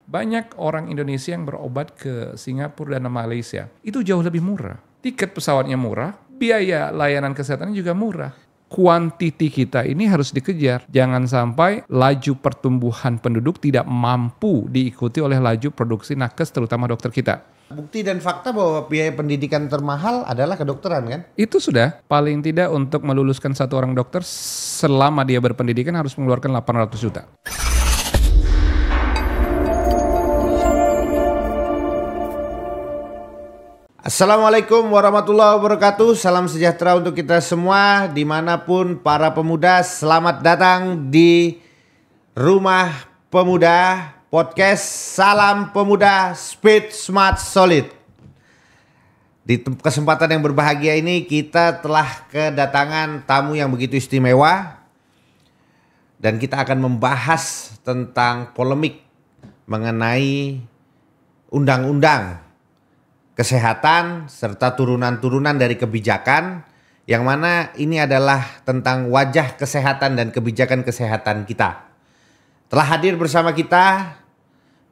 Banyak orang Indonesia yang berobat ke Singapura dan Malaysia. Itu jauh lebih murah. Tiket pesawatnya murah, biaya layanan kesehatannya juga murah. Kuantiti kita ini harus dikejar. Jangan sampai laju pertumbuhan penduduk tidak mampu diikuti oleh laju produksi nakes terutama dokter kita. Bukti dan fakta bahwa biaya pendidikan termahal adalah kedokteran kan? Itu sudah paling tidak untuk meluluskan satu orang dokter selama dia berpendidikan harus mengeluarkan 800 juta. Assalamualaikum warahmatullahi wabarakatuh. Salam sejahtera untuk kita semua dimanapun para pemuda. Selamat datang di Rumah Pemuda Podcast. Salam Pemuda, Speed, Smart, Solid. Di kesempatan yang berbahagia ini kita telah kedatangan tamu yang begitu istimewa. Dan kita akan membahas tentang polemik mengenai undang-undang kesehatan serta turunan-turunan dari kebijakan, yang mana ini adalah tentang wajah kesehatan dan kebijakan kesehatan kita. Telah hadir bersama kita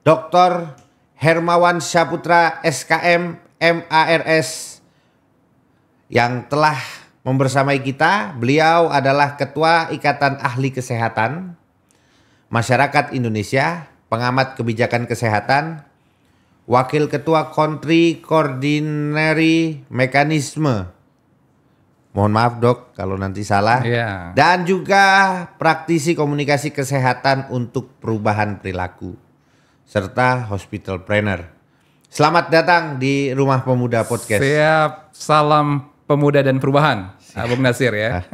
Dr. Hermawan Syaputra SKM MARS yang telah membersamai kita. Beliau adalah Ketua Ikatan Ahli Kesehatan Masyarakat Indonesia, pengamat kebijakan kesehatan, Wakil Ketua Country Coordinary Mekanisme. Mohon maaf dok kalau nanti salah. Yeah. Dan juga praktisi komunikasi kesehatan untuk perubahan perilaku. Serta hospital planner. Selamat datang di Rumah Pemuda Podcast. Siap, salam pemuda dan perubahan. Bung Nasir ya.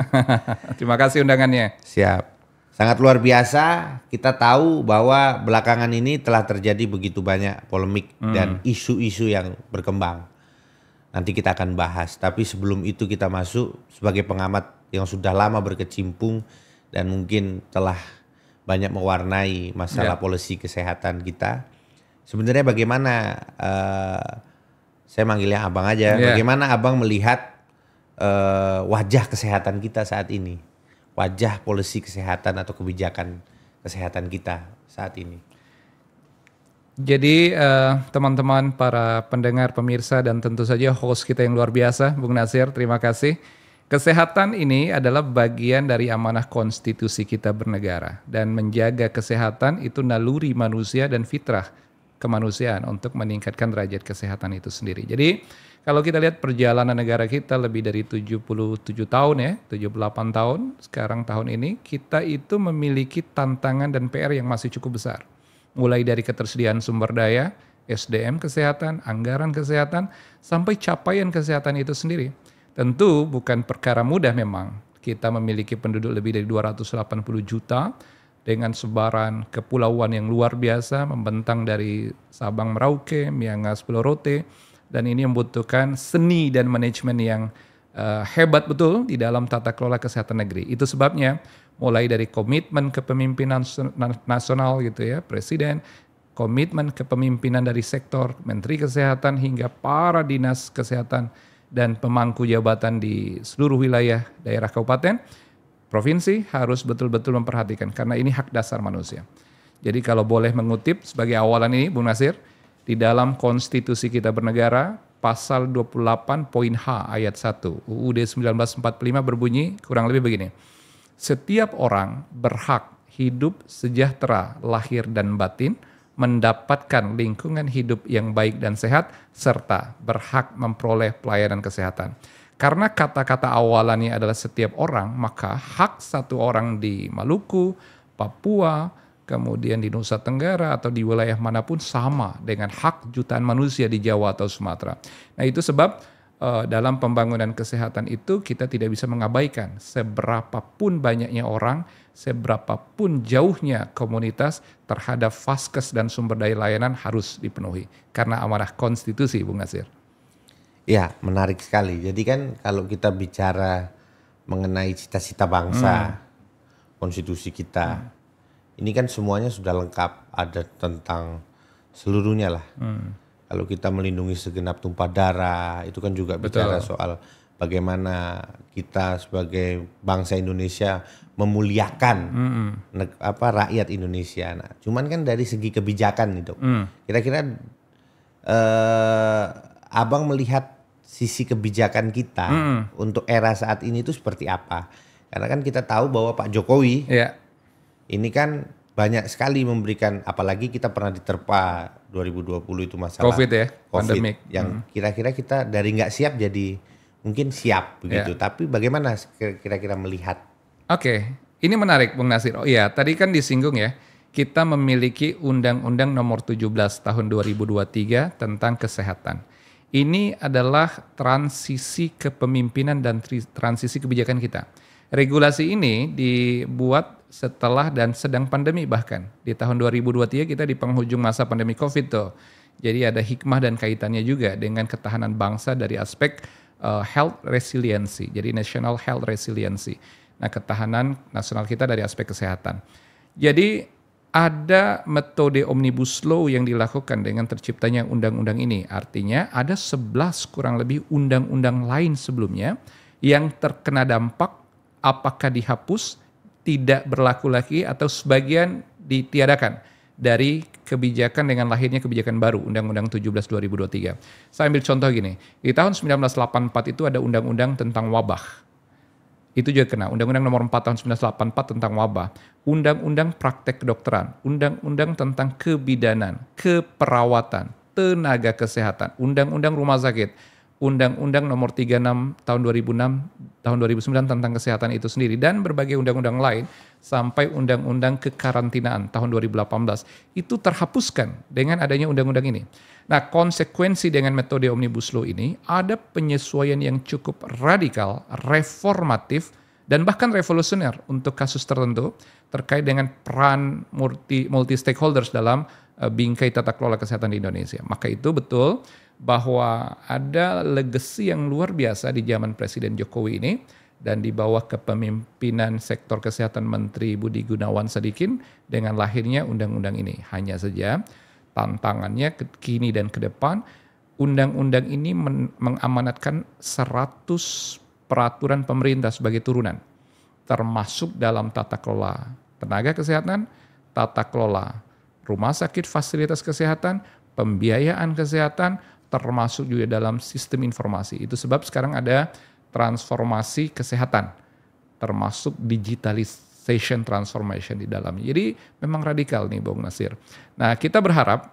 Terima kasih undangannya. Siap. Sangat luar biasa, kita tahu bahwa belakangan ini telah terjadi begitu banyak polemik dan isu-isu yang berkembang. Nanti kita akan bahas, tapi sebelum itu kita masuk sebagai pengamat yang sudah lama berkecimpung dan mungkin telah banyak mewarnai masalah polisi kesehatan kita. Sebenarnya bagaimana, saya manggilnya abang aja, bagaimana abang melihat wajah kesehatan kita saat ini? Wajah polisi kesehatan atau kebijakan kesehatan kita saat ini. Jadi teman-teman para pendengar, pemirsa dan tentu saja host kita yang luar biasa, Bung Nasir, terima kasih. Kesehatan ini adalah bagian dari amanah konstitusi kita bernegara. Dan menjaga kesehatan itu naluri manusia dan fitrah kemanusiaan untuk meningkatkan derajat kesehatan itu sendiri. Jadi kalau kita lihat perjalanan negara kita lebih dari 77 tahun ya, 78 tahun, sekarang tahun ini kita itu memiliki tantangan dan PR yang masih cukup besar. Mulai dari ketersediaan sumber daya, SDM kesehatan, anggaran kesehatan, sampai capaian kesehatan itu sendiri. Tentu bukan perkara mudah memang. Kita memiliki penduduk lebih dari 280 juta dengan sebaran kepulauan yang luar biasa, membentang dari Sabang Merauke, Miangas Pulau Rote, dan ini membutuhkan seni dan manajemen yang hebat betul di dalam tata kelola kesehatan negeri. Itu sebabnya mulai dari komitmen kepemimpinan nasional gitu ya, Presiden, komitmen kepemimpinan dari sektor, Menteri Kesehatan hingga para dinas kesehatan dan pemangku jabatan di seluruh wilayah daerah kabupaten, provinsi harus betul-betul memperhatikan karena ini hak dasar manusia. Jadi kalau boleh mengutip sebagai awalan ini, Bung Nasir, di dalam konstitusi kita bernegara, pasal 28 poin H ayat 1 UUD 1945 berbunyi kurang lebih begini. Setiap orang berhak hidup sejahtera lahir dan batin, mendapatkan lingkungan hidup yang baik dan sehat, serta berhak memperoleh pelayanan kesehatan. Karena kata-kata awalannya adalah setiap orang, maka hak satu orang di Maluku, Papua, kemudian di Nusa Tenggara atau di wilayah manapun sama dengan hak jutaan manusia di Jawa atau Sumatera. Nah itu sebab dalam pembangunan kesehatan itu kita tidak bisa mengabaikan seberapapun banyaknya orang, seberapapun jauhnya komunitas terhadap vaskes dan sumber daya layanan harus dipenuhi. Karena amanah konstitusi, Bung Nasir. Ya, menarik sekali. Jadi kan kalau kita bicara mengenai cita-cita bangsa, konstitusi kita, ini kan semuanya sudah lengkap, ada tentang seluruhnya lah. Kalau kita melindungi segenap tumpah darah, itu kan juga bicara soal bagaimana kita sebagai bangsa Indonesia memuliakan rakyat Indonesia. Nah, cuman kan dari segi kebijakan itu, kira-kira Abang melihat sisi kebijakan kita untuk era saat ini itu seperti apa? Karena kan kita tahu bahwa Pak Jokowi ini kan banyak sekali memberikan, apalagi kita pernah diterpa 2020 itu masalah COVID ya, pandemik. Yang kira-kira kita dari nggak siap jadi mungkin siap begitu. Tapi bagaimana kira-kira melihat? Oke, ini menarik Bung Nasir. Oh iya, tadi kan disinggung ya, kita memiliki Undang-Undang Nomor 17 Tahun 2023 tentang kesehatan. Ini adalah transisi kepemimpinan dan transisi kebijakan kita. Regulasi ini dibuat setelah dan sedang pandemi bahkan. Di tahun 2023 kita di penghujung masa pandemi COVID tuh. Jadi ada hikmah dan kaitannya juga dengan ketahanan bangsa dari aspek health resiliency. Jadi national health resiliency. Nah, ketahanan nasional kita dari aspek kesehatan. Jadi ada metode omnibus law yang dilakukan dengan terciptanya undang-undang ini. Artinya ada 11 kurang lebih undang-undang lain sebelumnya yang terkena dampak, apakah dihapus, tidak berlaku lagi, atau sebagian ditiadakan dari kebijakan dengan lahirnya kebijakan baru, Undang-Undang 17 2023. Saya ambil contoh gini, di tahun 1984 itu ada undang-undang tentang wabah. Itu juga kena, Undang-Undang Nomor 4 tahun 1984 tentang wabah, Undang-Undang Praktek Kedokteran, Undang-Undang tentang kebidanan, keperawatan, tenaga kesehatan, Undang-Undang Rumah Sakit, Undang-Undang Nomor 36 tahun 2009 tentang kesehatan itu sendiri, dan berbagai undang-undang lain sampai Undang-Undang Kekarantinaan tahun 2018 itu terhapuskan dengan adanya undang-undang ini. Nah, konsekuensi dengan metode omnibus law ini ada penyesuaian yang cukup radikal, reformatif, dan bahkan revolusioner untuk kasus tertentu terkait dengan peran multi stakeholders dalam bingkai tata kelola kesehatan di Indonesia. Maka itu betul bahwa ada legacy yang luar biasa di zaman Presiden Jokowi ini, dan di bawah kepemimpinan sektor kesehatan Menteri Budi Gunawan Sadikin dengan lahirnya undang-undang ini. Hanya saja tantangannya kini dan ke depan, undang-undang ini mengamanatkan 100 peraturan pemerintah sebagai turunan, termasuk dalam tata kelola tenaga kesehatan, tata kelola rumah sakit, fasilitas kesehatan, pembiayaan kesehatan, termasuk juga dalam sistem informasi. Itu sebab sekarang ada transformasi kesehatan, termasuk digitalization transformation di dalamnya. Jadi memang radikal nih Bung Nasir. Nah, kita berharap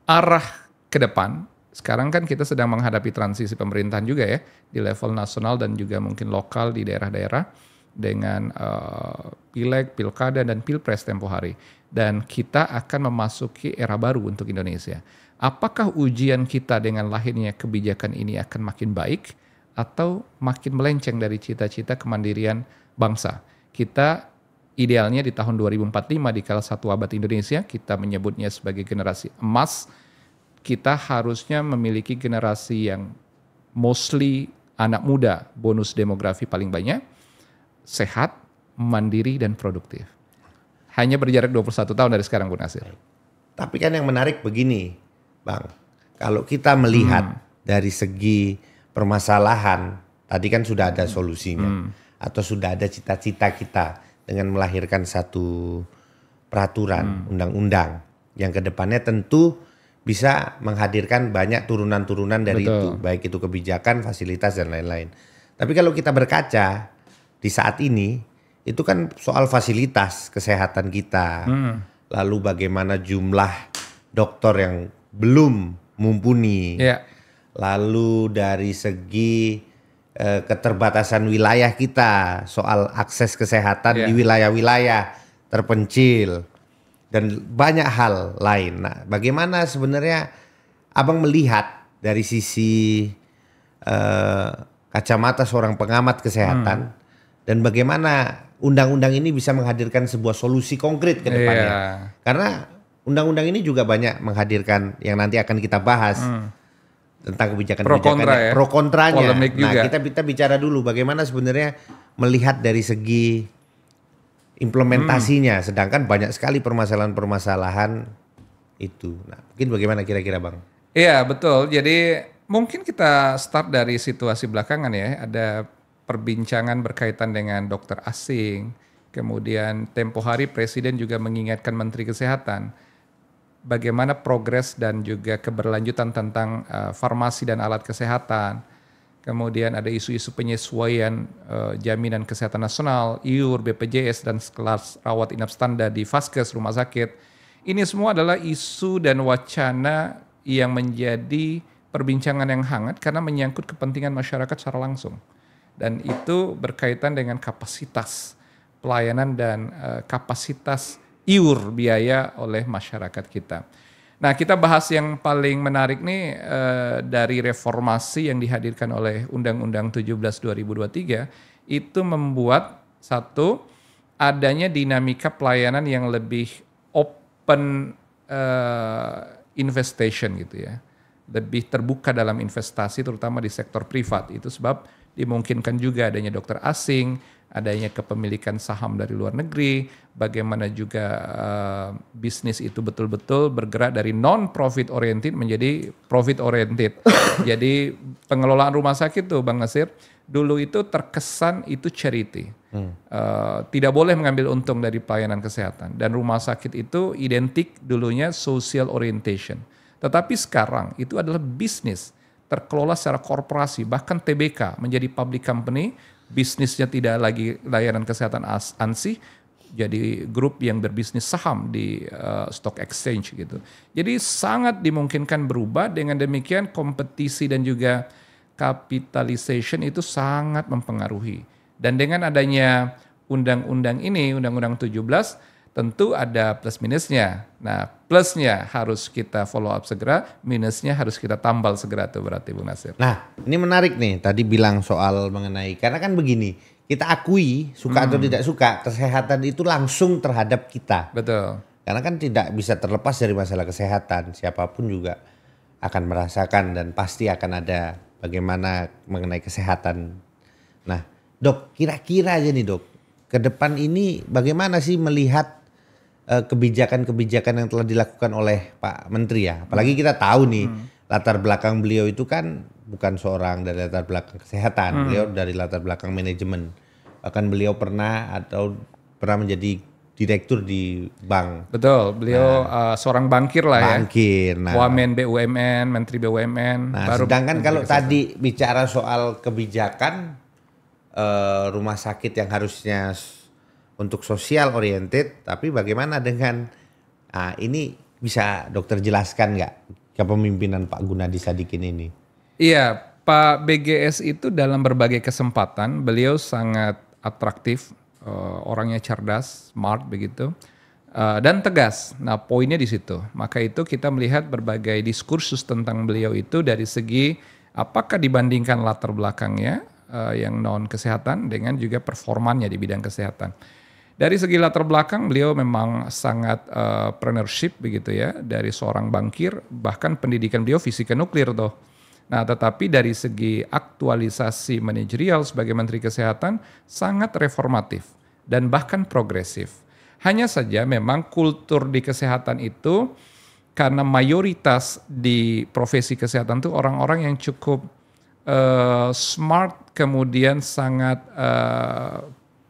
arah ke depan, sekarang kan kita sedang menghadapi transisi pemerintahan juga ya, di level nasional dan juga mungkin lokal di daerah-daerah dengan pileg, pilkada, dan pilpres tempo hari. Dan kita akan memasuki era baru untuk Indonesia. Apakah ujian kita dengan lahirnya kebijakan ini akan makin baik atau makin melenceng dari cita-cita kemandirian bangsa? Kita idealnya di tahun 2045 di kala satu abad Indonesia, kita menyebutnya sebagai generasi emas, kita harusnya memiliki generasi yang mostly anak muda, bonus demografi paling banyak, sehat, mandiri, dan produktif. Hanya berjarak 21 tahun dari sekarang, Bu Nasir. Tapi kan yang menarik begini, Bang. Kalau kita melihat dari segi permasalahan, tadi kan sudah ada solusinya. Atau sudah ada cita-cita kita dengan melahirkan satu peraturan, undang-undang. Yang kedepannya tentu bisa menghadirkan banyak turunan-turunan dari itu. Baik itu kebijakan, fasilitas, dan lain-lain. Tapi kalau kita berkaca di saat ini, itu kan soal fasilitas kesehatan kita. Lalu bagaimana jumlah dokter yang belum mumpuni. Lalu dari segi keterbatasan wilayah kita, soal akses kesehatan di wilayah-wilayah terpencil. Dan banyak hal lain. Nah, bagaimana sebenarnya Abang melihat dari sisi kacamata seorang pengamat kesehatan, dan bagaimana undang-undang ini bisa menghadirkan sebuah solusi konkret ke depannya. Karena undang-undang ini juga banyak menghadirkan yang nanti akan kita bahas tentang kebijakan-kebijakan pro kontranya. Nah, kita bicara dulu bagaimana sebenarnya melihat dari segi implementasinya, sedangkan banyak sekali permasalahan-permasalahan itu. Nah, mungkin bagaimana kira-kira Bang? Iya, betul. Jadi Mungkin kita start dari situasi belakangan ya. Ada perbincangan berkaitan dengan dokter asing. Kemudian tempo hari Presiden juga mengingatkan Menteri Kesehatan bagaimana progres dan juga keberlanjutan tentang farmasi dan alat kesehatan. Kemudian ada isu-isu penyesuaian jaminan kesehatan nasional, IUR, BPJS, dan kelas rawat inap standar di Vaskes, rumah sakit. Ini semua adalah isu dan wacana yang menjadi perbincangan yang hangat karena menyangkut kepentingan masyarakat secara langsung. Dan itu berkaitan dengan kapasitas pelayanan dan kapasitas iur biaya oleh masyarakat kita. Nah, kita bahas yang paling menarik nih dari reformasi yang dihadirkan oleh Undang-Undang 17 2023 itu membuat satu adanya dinamika pelayanan yang lebih open investation gitu ya. Lebih terbuka dalam investasi terutama di sektor privat. Itu sebab dimungkinkan juga adanya dokter asing, adanya kepemilikan saham dari luar negeri, bagaimana juga bisnis itu betul-betul bergerak dari non-profit oriented menjadi profit oriented. Jadi pengelolaan rumah sakit tuh Bang Nasir, dulu itu terkesan itu charity. Tidak boleh mengambil untung dari pelayanan kesehatan. Dan rumah sakit itu identik dulunya social orientation. Tetapi sekarang itu adalah bisnis, terkelola secara korporasi, bahkan TBK menjadi public company, bisnisnya tidak lagi layanan kesehatan ANSI, jadi grup yang berbisnis saham di stock exchange gitu. Jadi sangat dimungkinkan berubah, dengan demikian kompetisi dan juga capitalization itu sangat mempengaruhi. Dan dengan adanya undang-undang ini, Undang-Undang 17, tentu ada plus minusnya. Nah, plusnya harus kita follow up segera, minusnya harus kita tambal segera tuh berarti Bung Nasir. Nah, ini menarik nih tadi bilang soal mengenai, karena kan begini, kita akui suka atau tidak suka, kesehatan itu langsung terhadap kita. Betul. Karena kan tidak bisa terlepas dari masalah kesehatan, siapapun juga akan merasakan dan pasti akan ada bagaimana mengenai kesehatan. Nah, Dok, kira-kira aja nih Dok, ke depan ini bagaimana sih melihat kebijakan-kebijakan yang telah dilakukan oleh Pak Menteri ya. Apalagi kita tahu nih latar belakang beliau itu kan bukan seorang dari latar belakang kesehatan, beliau dari latar belakang manajemen. Bahkan beliau pernah menjadi direktur di bank. Betul, beliau seorang bankir lah bankir, ya. Wamen BUMN, Menteri BUMN. Nah, sedangkan kalau tadi bicara soal kebijakan rumah sakit yang harusnya untuk sosial oriented, tapi bagaimana dengan ini bisa dokter jelaskan nggak kepemimpinan Pak Gunadi Sadikin ini? Iya, Pak BGS itu dalam berbagai kesempatan beliau sangat atraktif, orangnya cerdas, smart begitu, dan tegas. Nah, poinnya di situ. Maka itu kita melihat berbagai diskursus tentang beliau itu dari segi apakah dibandingkan latar belakangnya yang non kesehatan dengan juga performannya di bidang kesehatan. Dari segi latar belakang beliau memang sangat entrepreneurship begitu ya, dari seorang bankir, bahkan pendidikan beliau fisika nuklir tuh. Nah, tetapi dari segi aktualisasi manajerial sebagai Menteri Kesehatan sangat reformatif dan bahkan progresif. Hanya saja memang kultur di kesehatan itu karena mayoritas di profesi kesehatan tuh orang-orang yang cukup smart, kemudian sangat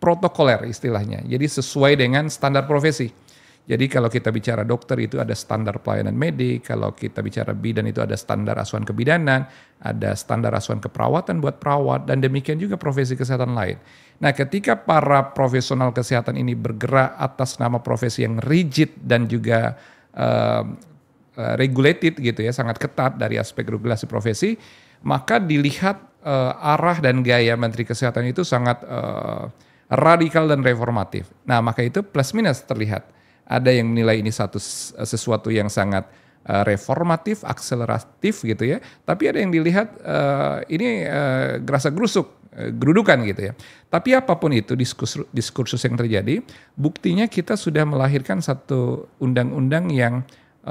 protokoler istilahnya. Jadi sesuai dengan standar profesi. Jadi kalau kita bicara dokter itu ada standar pelayanan medik, kalau kita bicara bidan itu ada standar asuhan kebidanan, ada standar asuhan keperawatan buat perawat, dan demikian juga profesi kesehatan lain. Nah, ketika para profesional kesehatan ini bergerak atas nama profesi yang rigid dan juga regulated gitu ya, sangat ketat dari aspek regulasi profesi, maka dilihat arah dan gaya Menteri Kesehatan itu sangat radikal dan reformatif. Nah, maka itu plus minus terlihat. Ada yang menilai ini sesuatu yang sangat reformatif, akseleratif gitu ya. Tapi ada yang dilihat ini gerasa gerusuk, gerudukan gitu ya. Tapi apapun itu diskursus yang terjadi, buktinya kita sudah melahirkan satu undang-undang yang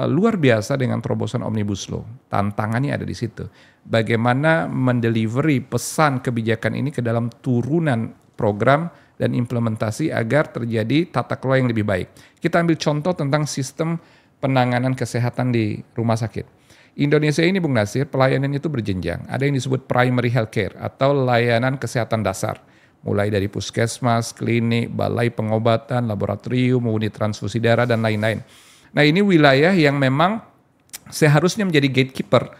luar biasa dengan terobosan Omnibus Law. Tantangannya ada di situ. Bagaimana mendelivery pesan kebijakan ini ke dalam turunan program dan implementasi agar terjadi tata kelola yang lebih baik. Kita ambil contoh tentang sistem penanganan kesehatan di rumah sakit. Indonesia ini Bung Nasir, pelayanan itu berjenjang. Ada yang disebut primary healthcare atau layanan kesehatan dasar. Mulai dari puskesmas, klinik, balai pengobatan, laboratorium, unit transfusi darah, dan lain-lain. Nah ini wilayah yang memang seharusnya menjadi gatekeeper.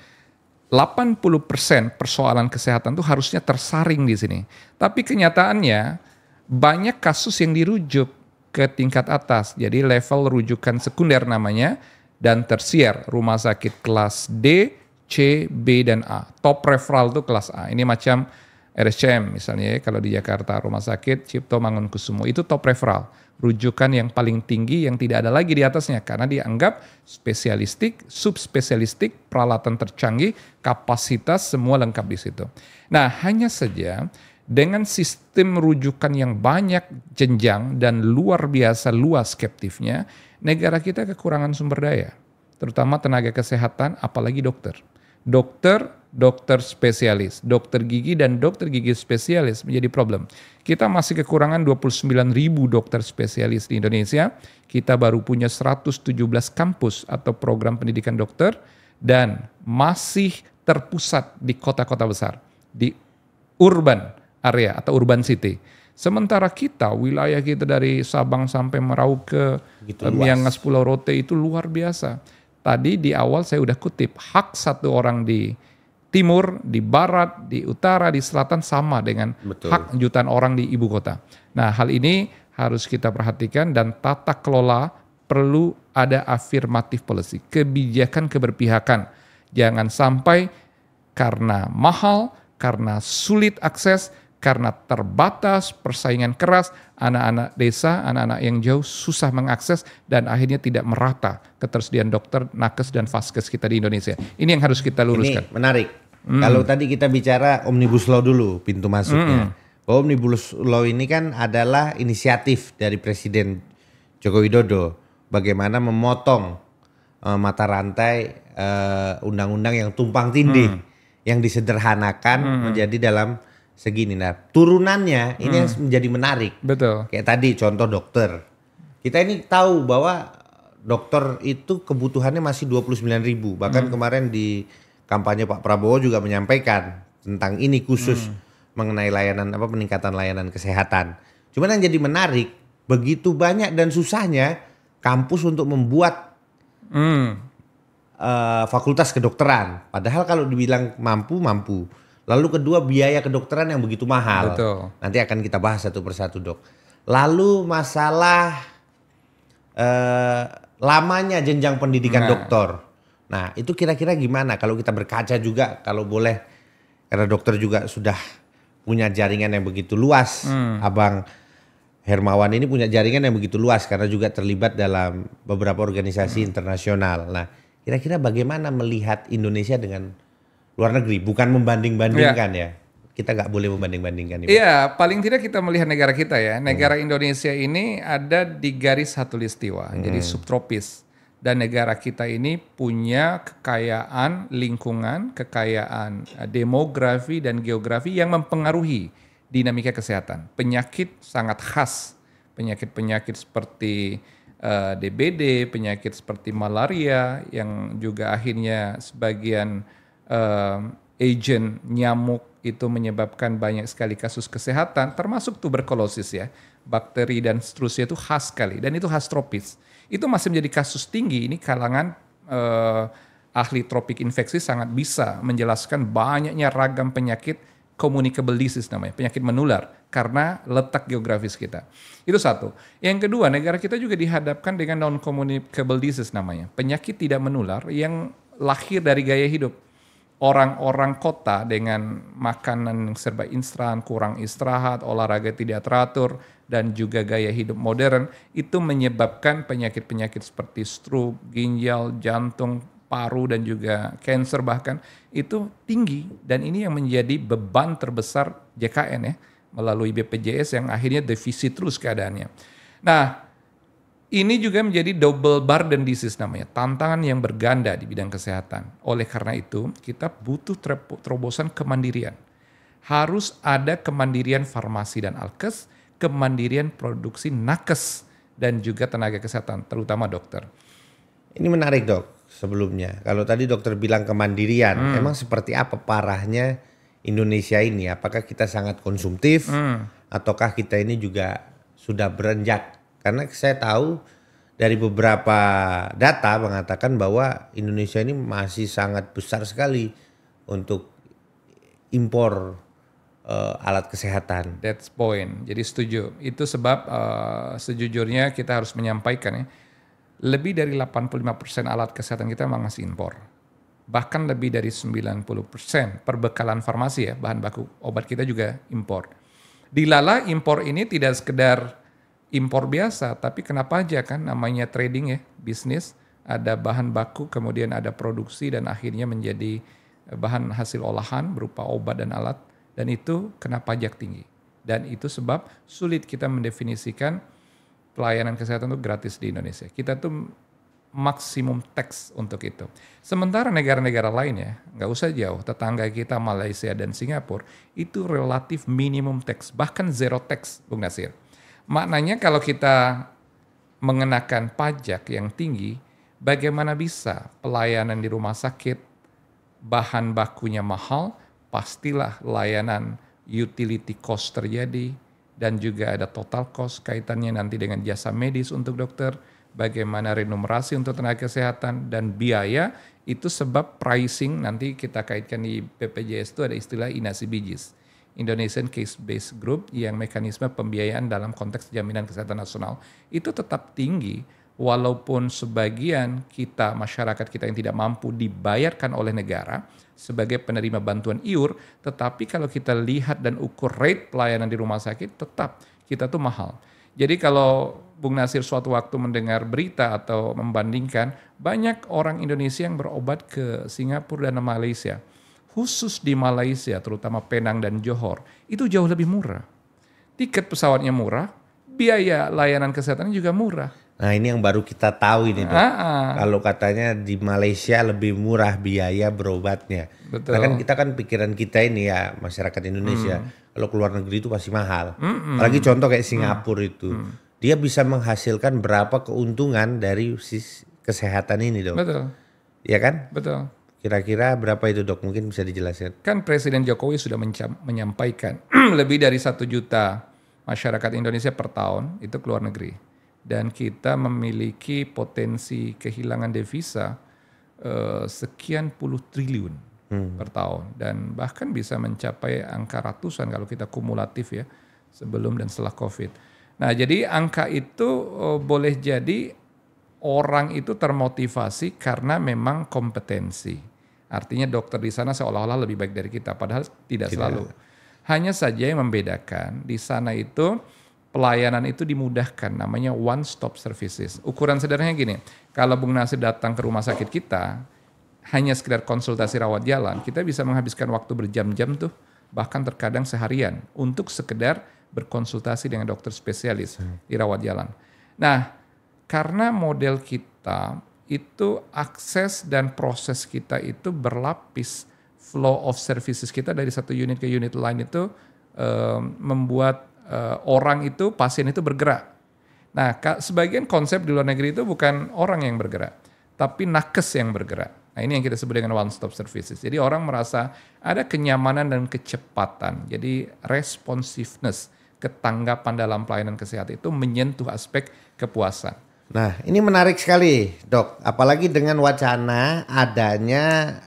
80% persoalan kesehatan itu harusnya tersaring di sini. Tapi kenyataannya banyak kasus yang dirujuk ke tingkat atas. Jadi level rujukan sekunder namanya dan tersier, rumah sakit kelas D, C, B, dan A. Top referral itu kelas A. Ini macam RSCM misalnya ya, kalau di Jakarta rumah sakit Cipto Mangunkusumo itu top referral. Rujukan yang paling tinggi yang tidak ada lagi di atasnya karena dianggap spesialistik, subspesialistik, peralatan tercanggih, kapasitas semua lengkap di situ. Nah, hanya saja dengan sistem rujukan yang banyak jenjang dan luar biasa luas captive-nya, negara kita kekurangan sumber daya, terutama tenaga kesehatan, apalagi dokter. Dokter spesialis, dokter gigi dan dokter gigi spesialis menjadi problem. Kita masih kekurangan 29.000 dokter spesialis di Indonesia. Kita baru punya 117 kampus atau program pendidikan dokter dan masih terpusat di kota-kota besar, di urban area atau urban city. Sementara kita, wilayah kita dari Sabang sampai Merauke, Miangas, Pulau Rote itu luar biasa. Tadi di awal saya udah kutip, hak satu orang di timur, di barat, di utara, di selatan sama dengan hak jutaan orang di ibu kota. Nah, hal ini harus kita perhatikan dan tata kelola perlu ada affirmative policy, kebijakan keberpihakan. Jangan sampai karena mahal, karena sulit akses, karena terbatas, persaingan keras, anak-anak desa, anak-anak yang jauh susah mengakses dan akhirnya tidak merata ketersediaan dokter, nakes, dan vaskes kita di Indonesia. Ini yang harus kita luruskan. Ini menarik. Kalau tadi kita bicara Omnibus Law dulu, pintu masuknya. Bahwa Omnibus Law ini kan adalah inisiatif dari Presiden Joko Widodo. Bagaimana memotong mata rantai undang-undang yang tumpang tindih. Yang disederhanakan menjadi dalam segini. Nah, turunannya ini yang menjadi menarik. Betul. Kayak tadi contoh dokter. Kita ini tahu bahwa dokter itu kebutuhannya masih 29.000. Bahkan kemarin di kampanye Pak Prabowo juga menyampaikan tentang ini khusus mengenai layanan peningkatan layanan kesehatan. Cuman yang jadi menarik, begitu banyak dan susahnya kampus untuk membuat fakultas kedokteran. Padahal kalau dibilang mampu. Lalu kedua, biaya kedokteran yang begitu mahal. Betul. Nanti akan kita bahas satu persatu, Dok. Lalu masalah lamanya jenjang pendidikan dokter. Nah, itu kira-kira gimana kalau kita berkaca juga, kalau boleh, karena dokter juga sudah punya jaringan yang begitu luas. Abang Hermawan ini punya jaringan yang begitu luas karena juga terlibat dalam beberapa organisasi internasional. Nah, kira-kira bagaimana melihat Indonesia dengan luar negeri, bukan membanding-bandingkan ya. Kita nggak boleh membanding-bandingkan. Iya, paling tidak kita melihat negara kita ya. Negara Indonesia ini ada di garis khatulistiwa, jadi subtropis. Dan negara kita ini punya kekayaan lingkungan, kekayaan demografi dan geografi yang mempengaruhi dinamika kesehatan. Penyakit sangat khas, penyakit-penyakit seperti DBD, penyakit seperti malaria yang juga akhirnya sebagian agent nyamuk itu menyebabkan banyak sekali kasus kesehatan, termasuk tuberkulosis ya, bakteri dan seterusnya itu khas sekali dan itu khas tropis. Itu masih menjadi kasus tinggi. Ini kalangan ahli tropik infeksi sangat bisa menjelaskan banyaknya ragam penyakit communicable disease namanya, penyakit menular karena letak geografis kita. Itu satu. Yang kedua, negara kita juga dihadapkan dengan non-communicable disease namanya, penyakit tidak menular yang lahir dari gaya hidup. Orang-orang kota dengan makanan yang serba instan, kurang istirahat, olahraga tidak teratur, dan juga gaya hidup modern, itu menyebabkan penyakit-penyakit seperti stroke, ginjal, jantung, paru, dan juga kanker bahkan, itu tinggi. Dan ini yang menjadi beban terbesar JKN ya, melalui BPJS yang akhirnya defisit terus keadaannya. Nah, ini juga menjadi double burden disease namanya, tantangan yang berganda di bidang kesehatan. Oleh karena itu, kita butuh terobosan kemandirian. Harus ada kemandirian farmasi dan alkes, kemandirian produksi nakes, dan juga tenaga kesehatan, terutama dokter. Ini menarik, Dok. sebelumnya. Kalau tadi dokter bilang kemandirian, emang seperti apa parahnya Indonesia ini? Apakah kita sangat konsumtif ataukah kita ini juga sudah berenjak? Karena saya tahu dari beberapa data mengatakan bahwa Indonesia ini masih sangat besar sekali untuk impor alat kesehatan. That's point. Jadi setuju. Itu sebab sejujurnya kita harus menyampaikan ya, lebih dari 85% alat kesehatan kita memang masih impor. Bahkan lebih dari 90% perbekalan farmasi ya, bahan baku obat kita juga impor. Dilala impor ini tidak sekedar impor biasa, tapi kenapa aja kan namanya trading ya, bisnis, ada bahan baku, kemudian ada produksi dan akhirnya menjadi bahan hasil olahan berupa obat dan alat, dan itu kena pajak tinggi. Dan itu sebab sulit kita mendefinisikan pelayanan kesehatan itu gratis di Indonesia. Kita tuh maksimum tax untuk itu. Sementara negara-negara lain ya, nggak usah jauh, tetangga kita Malaysia dan Singapura, itu relatif minimum tax, bahkan zero tax, Bung Nasir. Maknanya kalau kita mengenakan pajak yang tinggi, bagaimana bisa pelayanan di rumah sakit, bahan bakunya mahal, pastilah layanan utility cost terjadi, dan juga ada total cost kaitannya nanti dengan jasa medis untuk dokter, bagaimana remunerasi untuk tenaga kesehatan, dan biaya itu sebab pricing nanti kita kaitkan di BPJS itu ada istilah INASI-BIJIS, Indonesian Case Based Group, yang mekanisme pembiayaan dalam konteks jaminan kesehatan nasional itu tetap tinggi walaupun sebagian kita, masyarakat kita yang tidak mampu dibayarkan oleh negara sebagai penerima bantuan iur, tetapi kalau kita lihat dan ukur rate pelayanan di rumah sakit, tetap kita tuh mahal. Jadi kalau Bung Nasir suatu waktu mendengar berita atau membandingkan, banyak orang Indonesia yang berobat ke Singapura dan Malaysia. Khusus di Malaysia, terutama Penang dan Johor, itu jauh lebih murah. Tiket pesawatnya murah, biaya layanan kesehatannya juga murah. Nah ini yang baru kita tahu ini dok. Kalau katanya di Malaysia lebih murah biaya berobatnya. Betul. Nah kan kita kan pikiran kita ini ya masyarakat Indonesia. Kalau keluar negeri itu pasti mahal. Apalagi contoh kayak Singapura itu. Dia bisa menghasilkan berapa keuntungan dari kesehatan ini dok. Betul. Iya kan? Betul. Kira-kira berapa itu dok? Mungkin bisa dijelaskan. Kan Presiden Jokowi sudah menyampaikan lebih dari 1 juta masyarakat Indonesia per tahun itu keluar negeri. Dan kita memiliki potensi kehilangan devisa sekian puluh triliun per tahun. Dan bahkan bisa mencapai angka ratusan kalau kita kumulatif ya, sebelum dan setelah COVID. Nah jadi angka itu boleh jadi orang itu termotivasi karena memang kompetensi. Artinya dokter di sana seolah-olah lebih baik dari kita, padahal tidak selalu. Hanya saja yang membedakan di sana itu pelayanan itu dimudahkan, namanya one stop services. Ukuran sederhananya gini, kalau Bung Nasir datang ke rumah sakit kita, hanya sekedar konsultasi rawat jalan, kita bisa menghabiskan waktu berjam-jam tuh, bahkan terkadang seharian, untuk sekedar berkonsultasi dengan dokter spesialis di rawat jalan. Nah, karena model kita itu akses dan proses kita itu berlapis, flow of services kita dari satu unit ke unit lain itu membuat orang itu, pasien itu bergerak. Nah, sebagian konsep di luar negeri itu bukan orang yang bergerak, tapi nakes yang bergerak. Nah, ini yang kita sebut dengan one stop services. Jadi orang merasa ada kenyamanan dan kecepatan. Jadi responsiveness, ketanggapan dalam pelayanan kesehatan itu menyentuh aspek kepuasan. Nah, ini menarik sekali, Dok. Apalagi dengan wacana adanya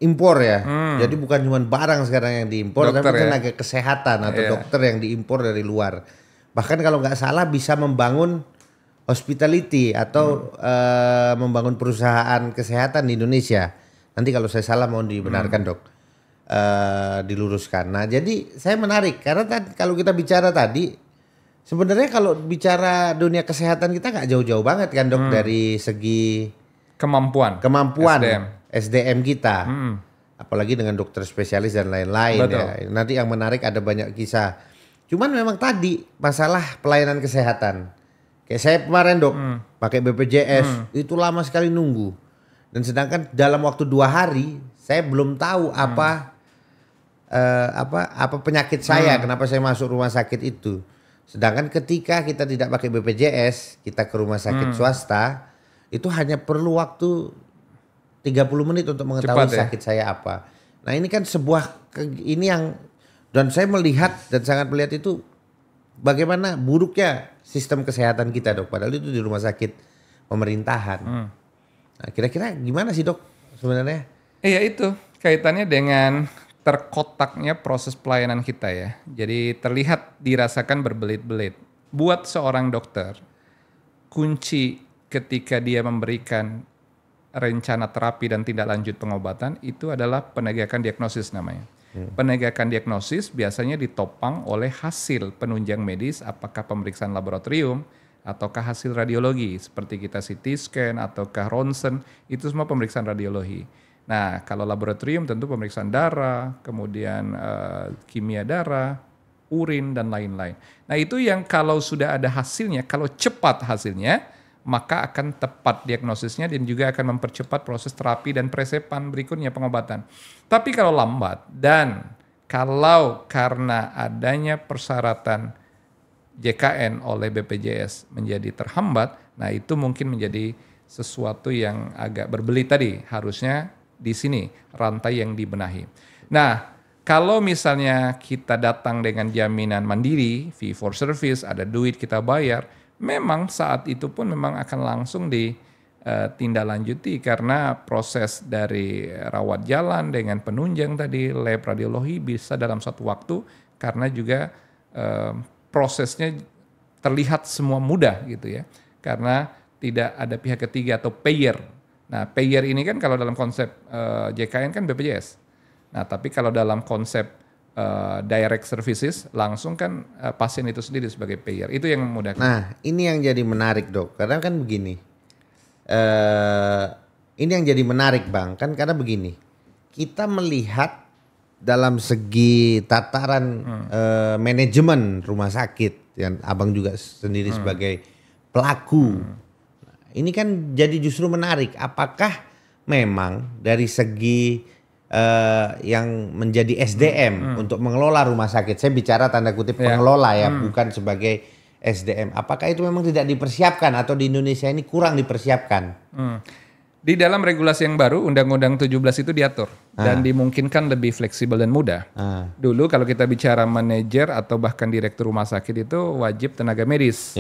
impor ya. Jadi bukan cuma barang sekarang yang diimpor, Dokter tapi ya? tenaga kesehatan atau dokter yang diimpor dari luar. Bahkan kalau nggak salah bisa membangun hospitality atau membangun perusahaan kesehatan di Indonesia. Nanti kalau saya salah mohon dibenarkan dok, diluruskan. Nah jadi saya menarik karena kalau kita bicara tadi, sebenarnya kalau bicara dunia kesehatan kita nggak jauh-jauh banget kan dok dari segi kemampuan SDM kita, apalagi dengan dokter spesialis dan lain-lain ya. Nanti yang menarik ada banyak kisah. Cuman memang tadi masalah pelayanan kesehatan. Kayak saya kemarin dok, pakai BPJS itu lama sekali nunggu. Dan sedangkan dalam waktu 2 hari saya belum tahu apa penyakit saya, kenapa saya masuk rumah sakit itu. Sedangkan ketika kita tidak pakai BPJS, kita ke rumah sakit swasta itu hanya perlu waktu 30 menit untuk mengetahui Cepat ya? sakit saya apa. Nah ini kan ini yang, dan saya melihat dan sangat melihat itu bagaimana buruknya sistem kesehatan kita dok. Padahal itu di rumah sakit pemerintahan. Nah kira-kira gimana sih dok sebenarnya? Iya itu kaitannya dengan terkotaknya proses pelayanan kita ya. Jadi terlihat dirasakan berbelit-belit. Buat seorang dokter, kunci ketika dia memberikan rencana terapi dan tindak lanjut pengobatan itu adalah penegakan diagnosis namanya. Penegakan diagnosis biasanya ditopang oleh hasil penunjang medis, apakah pemeriksaan laboratorium ataukah hasil radiologi seperti kita CT scan ataukah ronsen, itu semua pemeriksaan radiologi. Nah, kalau laboratorium tentu pemeriksaan darah, kemudian kimia darah, urin dan lain-lain. Nah, itu yang kalau sudah ada hasilnya, kalau cepat hasilnya, maka akan tepat diagnosisnya dan juga akan mempercepat proses terapi dan presepan berikutnya pengobatan. Tapi kalau lambat dan kalau karena adanya persyaratan JKN oleh BPJS menjadi terhambat, nah itu mungkin menjadi sesuatu yang agak berbelit tadi. Harusnya di sini rantai yang dibenahi. Nah, kalau misalnya kita datang dengan jaminan mandiri, fee for service, ada duit kita bayar, memang saat itu pun memang akan langsung ditindaklanjuti karena proses dari rawat jalan dengan penunjang tadi, lab radiologi bisa dalam satu waktu karena juga prosesnya terlihat semua mudah gitu ya. Karena tidak ada pihak ketiga atau payer. Nah, payer ini kan kalau dalam konsep JKN kan BPJS. Nah, tapi kalau dalam konsep direct services langsung kan pasien itu sendiri sebagai payer. Itu yang memudahkan. Nah, ini yang jadi menarik dok. Karena kan begini. Ini yang jadi menarik bang. Kan karena begini. Kita melihat dalam segi tataran manajemen rumah sakit. Yang abang juga sendiri sebagai pelaku. Ini kan jadi justru menarik. Apakah memang dari segi yang menjadi SDM untuk mengelola rumah sakit. Saya bicara tanda kutip pengelola ya, bukan sebagai SDM. Apakah itu memang tidak dipersiapkan atau di Indonesia ini kurang dipersiapkan? Di dalam regulasi yang baru, Undang-Undang 17 itu diatur dan dimungkinkan lebih fleksibel dan mudah. Dulu kalau kita bicara manajer atau bahkan direktur rumah sakit itu wajib tenaga medis.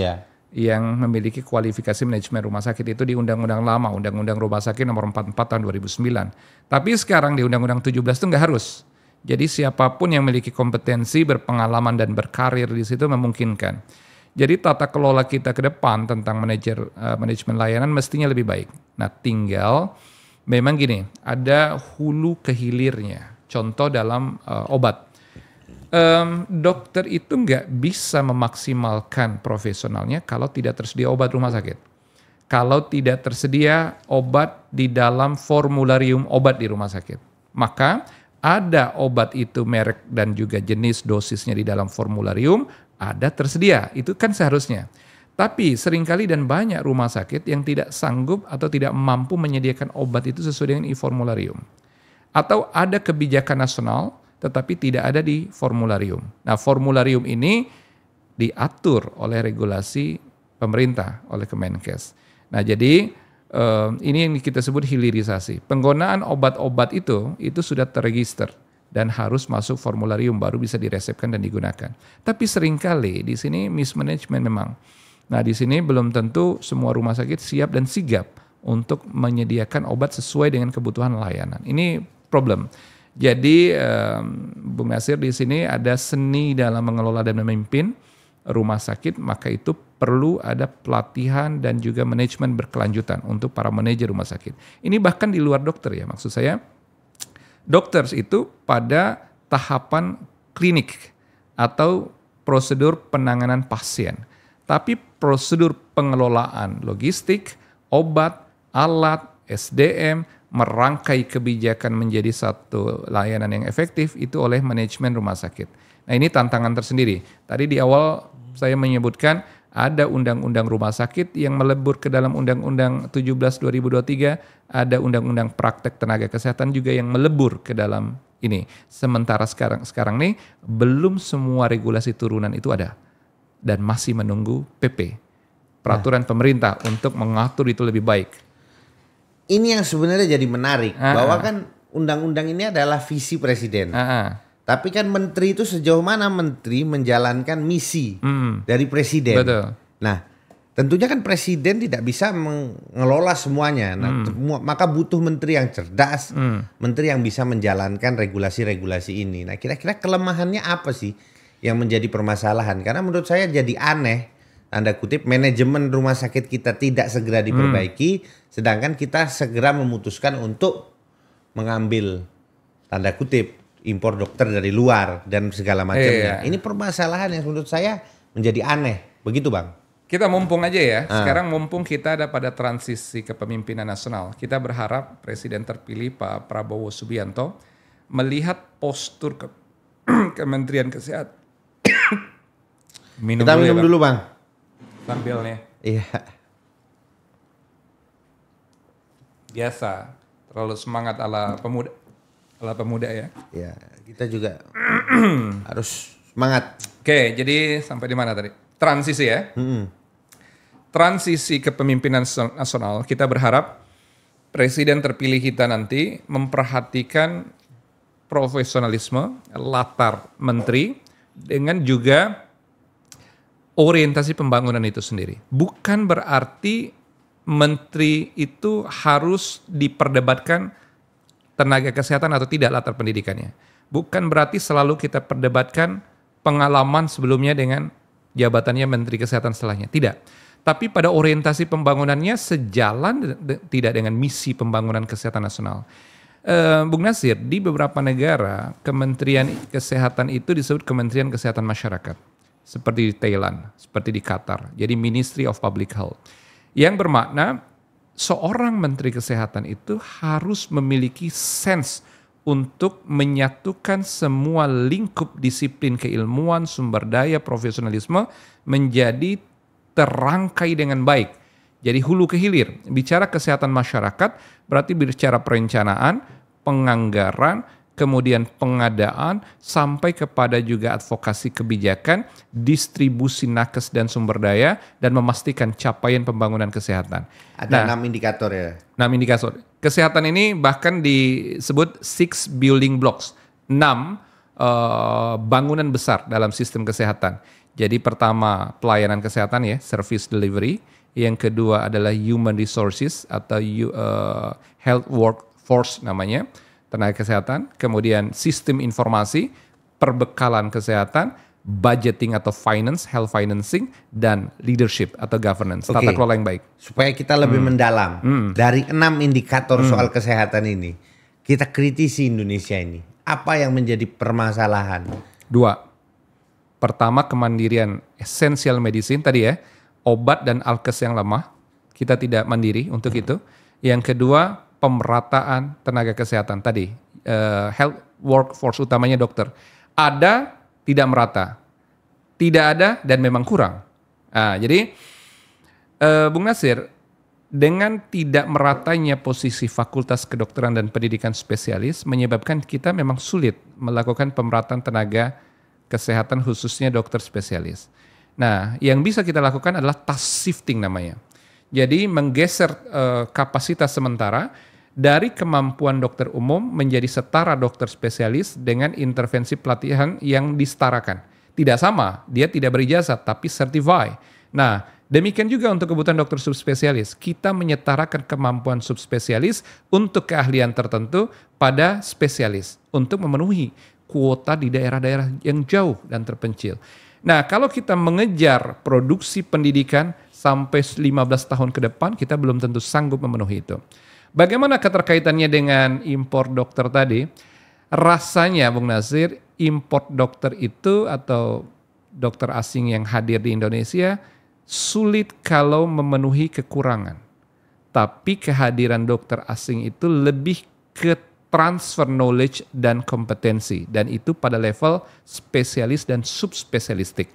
Yang memiliki kualifikasi manajemen rumah sakit itu di undang-undang lama, Undang-Undang Rumah Sakit nomor 44 tahun 2009. Tapi sekarang di Undang-Undang 17 itu nggak harus. Jadi siapapun yang memiliki kompetensi, berpengalaman dan berkarir di situ memungkinkan. Jadi tata kelola kita ke depan tentang manajemen layanan mestinya lebih baik. Nah, tinggal memang gini, ada hulu ke hilirnya. Contoh dalam obat. Dokter itu nggak bisa memaksimalkan profesionalnya kalau tidak tersedia obat rumah sakit. Kalau tidak tersedia obat di dalam formularium obat di rumah sakit. Maka ada obat itu merek dan juga jenis dosisnya di dalam formularium, ada tersedia. Itu kan seharusnya. Tapi seringkali dan banyak rumah sakit yang tidak sanggup atau tidak mampu menyediakan obat itu sesuai dengan e-formularium. Atau ada kebijakan nasional tetapi tidak ada di formularium. Nah, formularium ini diatur oleh regulasi pemerintah, oleh Kemenkes. Nah, jadi ini yang kita sebut hilirisasi. Penggunaan obat-obat itu sudah terregister dan harus masuk formularium baru bisa diresepkan dan digunakan. Tapi seringkali di sini mismanagement memang. Nah, di sini belum tentu semua rumah sakit siap dan sigap untuk menyediakan obat sesuai dengan kebutuhan layanan. Ini problem. Jadi Bung Nasir di sini ada seni dalam mengelola dan memimpin rumah sakit, maka itu perlu ada pelatihan dan juga manajemen berkelanjutan untuk para manajer rumah sakit. Ini bahkan di luar dokter ya, maksud saya dokter itu pada tahapan klinik atau prosedur penanganan pasien. Tapi prosedur pengelolaan logistik, obat, alat, SDM, merangkai kebijakan menjadi satu layanan yang efektif itu oleh manajemen rumah sakit. Nah, ini tantangan tersendiri. Tadi di awal saya menyebutkan ada undang-undang rumah sakit yang melebur ke dalam Undang-Undang 17 2023, ada undang-undang praktek tenaga kesehatan juga yang melebur ke dalam ini. Sementara sekarang nih belum semua regulasi turunan itu ada dan masih menunggu PP, peraturan pemerintah untuk mengatur itu lebih baik. ini yang sebenarnya jadi menarik bahwa kan undang-undang ini adalah visi presiden. Tapi kan menteri itu sejauh mana menteri menjalankan misi dari presiden. Betul. Nah, tentunya kan presiden tidak bisa mengelola semuanya. Nah, maka butuh menteri yang cerdas, menteri yang bisa menjalankan regulasi-regulasi ini. Nah, kira-kira kelemahannya apa sih yang menjadi permasalahan? Karena menurut saya jadi aneh, tanda kutip, manajemen rumah sakit kita tidak segera diperbaiki, sedangkan kita segera memutuskan untuk mengambil, tanda kutip, impor dokter dari luar dan segala macamnya. Ini permasalahan yang menurut saya menjadi aneh. Begitu, Bang? Kita mumpung aja ya. Sekarang mumpung kita ada pada transisi kepemimpinan nasional. Kita berharap Presiden terpilih Pak Prabowo Subianto melihat postur Kementerian Kesehatan. Kita minum dulu, Bang. Sambilnya. Iya. Biasa. Terlalu semangat ala pemuda ya. Ya, kita juga harus semangat. Oke, jadi sampai di mana tadi? Transisi ya. Transisi kepemimpinan nasional, kita berharap presiden terpilih kita nanti memperhatikan profesionalisme, latar menteri, dengan juga orientasi pembangunan itu sendiri. Bukan berarti menteri itu harus diperdebatkan tenaga kesehatan atau tidak latar pendidikannya. Bukan berarti selalu kita perdebatkan pengalaman sebelumnya dengan jabatannya Menteri Kesehatan setelahnya. Tidak. Tapi pada orientasi pembangunannya sejalan tidak dengan misi pembangunan kesehatan nasional. Bung Nasir, di beberapa negara Kementerian Kesehatan itu disebut Kementerian Kesehatan Masyarakat. Seperti di Thailand, seperti di Qatar. Jadi Ministry of Public Health. Yang bermakna seorang Menteri Kesehatan itu harus memiliki sense untuk menyatukan semua lingkup disiplin keilmuan, sumber daya, profesionalisme menjadi terangkai dengan baik. Jadi hulu ke hilir. Bicara kesehatan masyarakat berarti bicara perencanaan, penganggaran, kemudian pengadaan, sampai kepada juga advokasi kebijakan, distribusi nakes dan sumber daya, dan memastikan capaian pembangunan kesehatan. Ada 6 indikator ya? 6 indikator. Kesehatan ini bahkan disebut 6 building blocks. 6 bangunan besar dalam sistem kesehatan. Jadi pertama pelayanan kesehatan ya, service delivery. Yang kedua adalah human resources atau health workforce namanya, tenaga kesehatan. Kemudian sistem informasi, perbekalan kesehatan, budgeting atau finance, health financing, dan leadership atau governance, tata kelola yang baik. Supaya kita lebih mendalam, dari 6 indikator soal kesehatan ini, kita kritisi Indonesia ini. Apa yang menjadi permasalahan? 2. Pertama, kemandirian essential medicine tadi ya, obat dan alkes yang lemah, kita tidak mandiri untuk itu. Yang kedua, pemerataan tenaga kesehatan tadi, health workforce utamanya dokter. Ada, tidak merata. Tidak ada, dan memang kurang. Nah, jadi Bung Nasir, dengan tidak meratanya posisi fakultas kedokteran dan pendidikan spesialis menyebabkan kita memang sulit melakukan pemerataan tenaga kesehatan khususnya dokter spesialis. Nah, yang bisa kita lakukan adalah task shifting namanya. Jadi menggeser kapasitas sementara dari kemampuan dokter umum menjadi setara dokter spesialis dengan intervensi pelatihan yang disetarakan. Tidak sama, dia tidak berijazah tapi certified. Nah, demikian juga untuk kebutuhan dokter subspesialis. Kita menyetarakan kemampuan subspesialis untuk keahlian tertentu pada spesialis untuk memenuhi kuota di daerah-daerah yang jauh dan terpencil. Nah, kalau kita mengejar produksi pendidikan sampai 15 tahun ke depan, kita belum tentu sanggup memenuhi itu. Bagaimana keterkaitannya dengan impor dokter tadi? Rasanya, Bung Nasir, impor dokter itu atau dokter asing yang hadir di Indonesia sulit kalau memenuhi kekurangan. Tapi kehadiran dokter asing itu lebih ke transfer knowledge dan kompetensi. Dan itu pada level spesialis dan subspesialistik.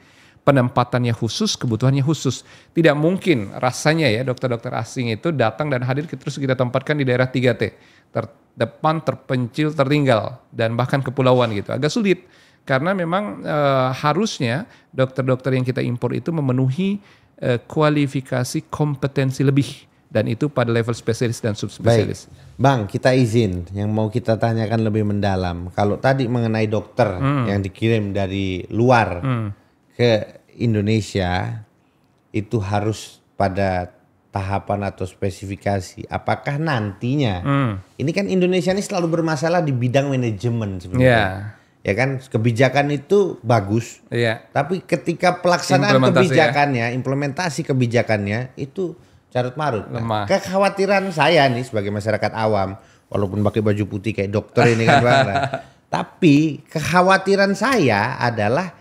Penempatannya khusus, kebutuhannya khusus. Tidak mungkin rasanya ya dokter-dokter asing itu datang dan hadir terus kita tempatkan di daerah 3T. Terdepan, terpencil, tertinggal. Dan bahkan kepulauan gitu. Agak sulit. Karena memang harusnya dokter-dokter yang kita impor itu memenuhi kualifikasi kompetensi lebih dan itu pada level spesialis dan subspesialis. Bang, kita izin yang mau kita tanyakan lebih mendalam. Kalau tadi mengenai dokter yang dikirim dari luar ke Indonesia, itu harus pada tahapan atau spesifikasi. Apakah nantinya, ini kan Indonesia ini selalu bermasalah di bidang manajemen sebenarnya. Ya kan, kebijakan itu bagus, tapi ketika pelaksanaan kebijakannya, implementasi kebijakannya itu carut marut. Nah, kekhawatiran saya nih sebagai masyarakat awam, walaupun pakai baju putih kayak dokter ini kan Bang, tapi kekhawatiran saya adalah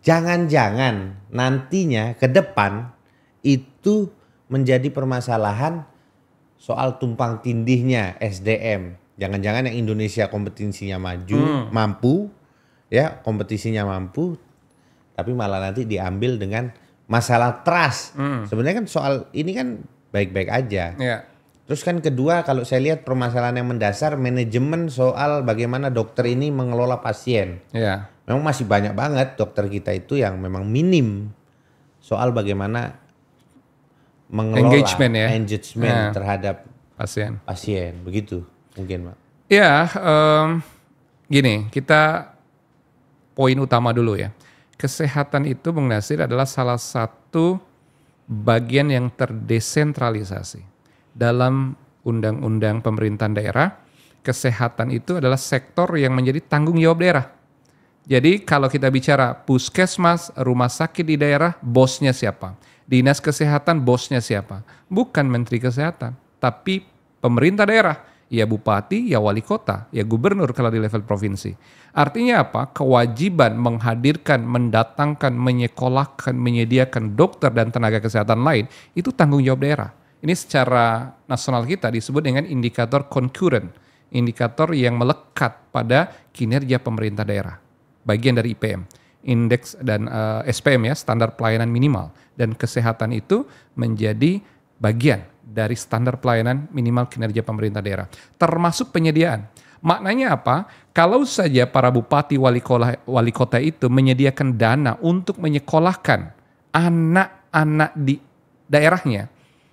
jangan-jangan nantinya ke depan itu menjadi permasalahan soal tumpang tindihnya SDM. Jangan-jangan yang Indonesia kompetisinya maju, mampu, ya kompetisinya mampu, tapi malah nanti diambil dengan masalah trust. Sebenarnya kan soal ini kan baik-baik aja. Terus kan kedua, kalau saya lihat permasalahan yang mendasar manajemen soal bagaimana dokter ini mengelola pasien. Memang masih banyak banget dokter kita itu yang memang minim soal bagaimana mengelola engagement terhadap pasien. Begitu mungkin, Pak. Gini, kita poin utama dulu ya. Kesehatan itu, Bung Nasir, adalah salah satu bagian yang terdesentralisasi. Dalam undang-undang pemerintahan daerah, kesehatan itu adalah sektor yang menjadi tanggung jawab daerah. Jadi kalau kita bicara puskesmas, rumah sakit di daerah, bosnya siapa? Dinas kesehatan, bosnya siapa? Bukan Menteri Kesehatan, tapi pemerintah daerah. Ya bupati, ya wali kota, ya gubernur kalau di level provinsi. Artinya apa? Kewajiban menghadirkan, mendatangkan, menyekolahkan, menyediakan dokter dan tenaga kesehatan lain, itu tanggung jawab daerah. Ini secara nasional kita disebut dengan indikator concurrent, indikator yang melekat pada kinerja pemerintah daerah. Bagian dari IPM, indeks dan SPM ya, standar pelayanan minimal. Dan kesehatan itu menjadi bagian dari standar pelayanan minimal kinerja pemerintah daerah, termasuk penyediaan. Maknanya apa? Kalau saja para bupati wali kota itu menyediakan dana untuk menyekolahkan anak-anak di daerahnya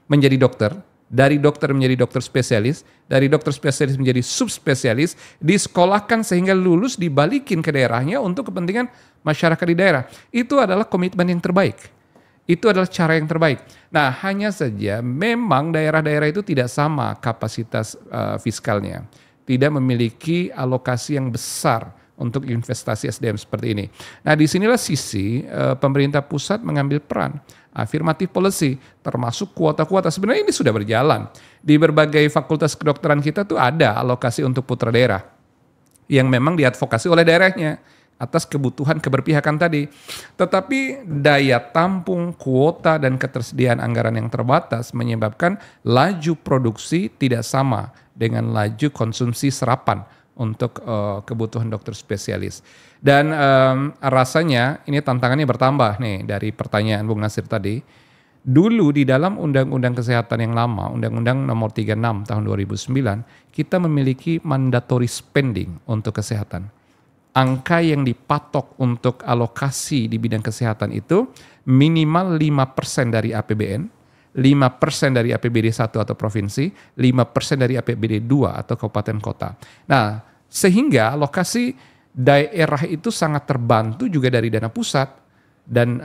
menjadi dokter, dari dokter menjadi dokter spesialis, dari dokter spesialis menjadi subspesialis, disekolahkan sehingga lulus dibalikin ke daerahnya untuk kepentingan masyarakat di daerah. Itu adalah komitmen yang terbaik. Itu adalah cara yang terbaik. Nah, hanya saja memang daerah-daerah itu tidak sama kapasitas fiskalnya. Tidak memiliki alokasi yang besar untuk investasi SDM seperti ini. Nah, disinilah sisi pemerintah pusat mengambil peran. Affirmative policy, termasuk kuota-kuota. Sebenarnya ini sudah berjalan. Di berbagai fakultas kedokteran kita tuh ada alokasi untuk putra daerah yang memang diadvokasi oleh daerahnya atas kebutuhan keberpihakan tadi. Tetapi daya tampung, kuota, dan ketersediaan anggaran yang terbatas menyebabkan laju produksi tidak sama dengan laju konsumsi serapan untuk kebutuhan dokter spesialis. Dan rasanya ini tantangannya bertambah nih dari pertanyaan Bung Nasir tadi. Dulu di dalam Undang-Undang Kesehatan yang lama, Undang-Undang nomor 36 tahun 2009, kita memiliki mandatory spending untuk kesehatan. Angka yang dipatok untuk alokasi di bidang kesehatan itu minimal 5% dari APBN, 5% dari APBD 1 atau provinsi, 5% dari APBD 2 atau kabupaten kota. Nah, sehingga alokasi daerah itu sangat terbantu juga dari dana pusat, dan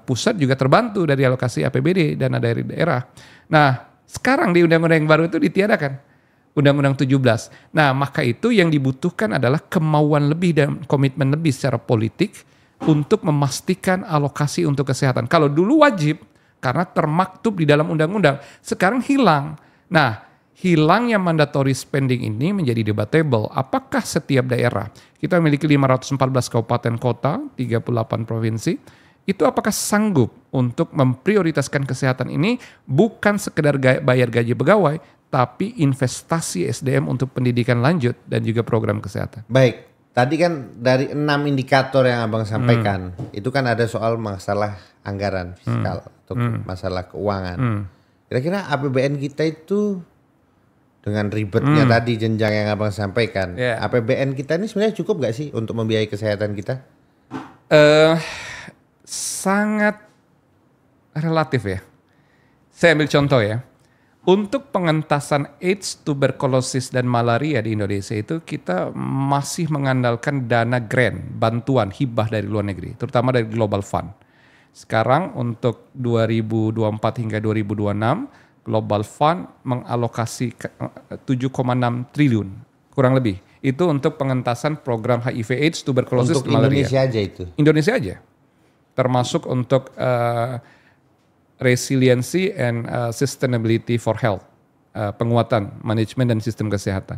pusat juga terbantu dari alokasi APBD, dana dari daerah. Nah, sekarang di undang-undang yang baru itu ditiadakan. Undang-Undang 17. Nah, maka itu yang dibutuhkan adalah kemauan lebih dan komitmen lebih secara politik untuk memastikan alokasi untuk kesehatan. Kalau dulu wajib karena termaktub di dalam undang-undang, sekarang hilang. Nah, hilangnya mandatory spending ini menjadi debatable. Apakah setiap daerah, kita memiliki 514 kabupaten kota, 38 provinsi, itu apakah sanggup untuk memprioritaskan kesehatan ini bukan sekedar bayar gaji pegawai, tapi investasi SDM untuk pendidikan lanjut dan juga program kesehatan. Baik, tadi kan dari 6 indikator yang Abang sampaikan, itu kan ada soal masalah anggaran fiskal atau masalah keuangan. Kira-kira APBN kita itu dengan ribetnya tadi jenjang yang Abang sampaikan, APBN kita ini sebenarnya cukup gak sih untuk membiayai kesehatan kita? Sangat relatif ya. Saya ambil contoh ya. Untuk pengentasan AIDS, tuberkulosis, dan malaria di Indonesia itu kita masih mengandalkan dana grant, bantuan, hibah dari luar negeri, terutama dari Global Fund. Sekarang untuk 2024 hingga 2026, Global Fund mengalokasi 7,6 triliun, kurang lebih. Itu untuk pengentasan program HIV AIDS, tuberkulosis, Untuk dan malaria. Indonesia aja itu. Indonesia aja. Termasuk untuk resiliency and sustainability for health, penguatan manajemen dan sistem kesehatan.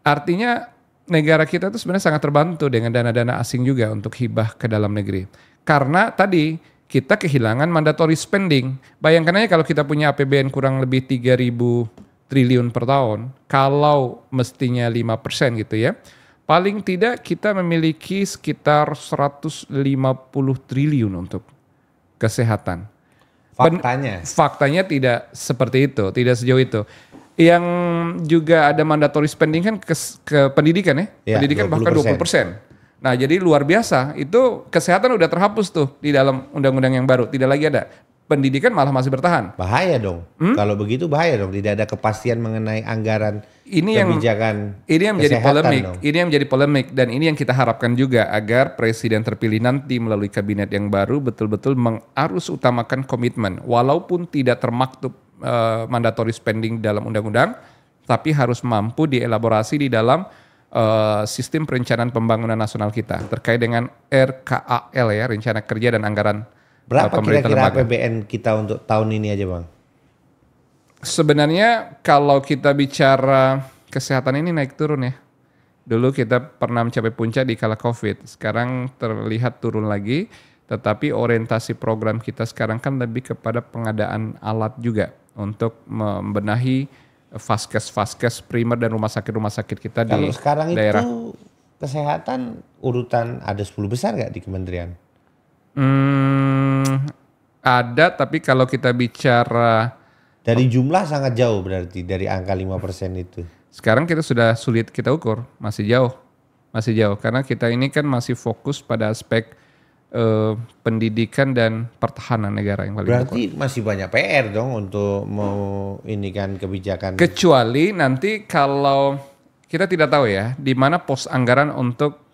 Artinya negara kita itu sebenarnya sangat terbantu dengan dana-dana asing juga untuk hibah ke dalam negeri. Karena tadi kita kehilangan mandatory spending. Bayangkan aja kalau kita punya APBN kurang lebih 3.000 triliun per tahun, kalau mestinya 5% gitu ya, paling tidak kita memiliki sekitar 150 triliun untuk kesehatan. Faktanya tidak seperti itu, tidak sejauh itu. Yang juga ada mandatory spending kan ke pendidikan ya, pendidikan 20%. Bahkan 20%. Nah jadi luar biasa, itu kesehatan udah terhapus tuh di dalam undang-undang yang baru, tidak lagi ada. Pendidikan malah masih bertahan. Bahaya dong, kalau begitu bahaya dong, tidak ada kepastian mengenai anggaran kebijakan ini yang menjadi polemik, dong. ini yang menjadi polemik dan ini yang kita harapkan juga agar presiden terpilih nanti melalui kabinet yang baru betul-betul mengarus utamakan komitmen, walaupun tidak termaktub mandatory spending dalam undang-undang, tapi harus mampu dielaborasi di dalam sistem perencanaan pembangunan nasional kita terkait dengan RKAL ya, rencana kerja dan anggaran. Berapa kira-kira APBN kita untuk tahun ini aja Bang? Sebenarnya kalau kita bicara kesehatan ini naik turun ya. Dulu kita pernah mencapai puncak di kala COVID, sekarang terlihat turun lagi. Tetapi orientasi program kita sekarang kan lebih kepada pengadaan alat juga untuk membenahi vaskes primer dan rumah sakit kita di daerah. Kalau sekarang itu kesehatan urutan ada 10 besar gak di kementerian? Ada, tapi kalau kita bicara dari jumlah sangat jauh berarti dari angka 5% itu. Sekarang kita sudah sulit kita ukur, masih jauh karena kita ini kan masih fokus pada aspek pendidikan dan pertahanan negara yang paling berarti pokok. Masih banyak PR dong untuk mau ini kan kebijakan. Kecuali nanti kalau kita tidak tahu ya di mana pos anggaran untuk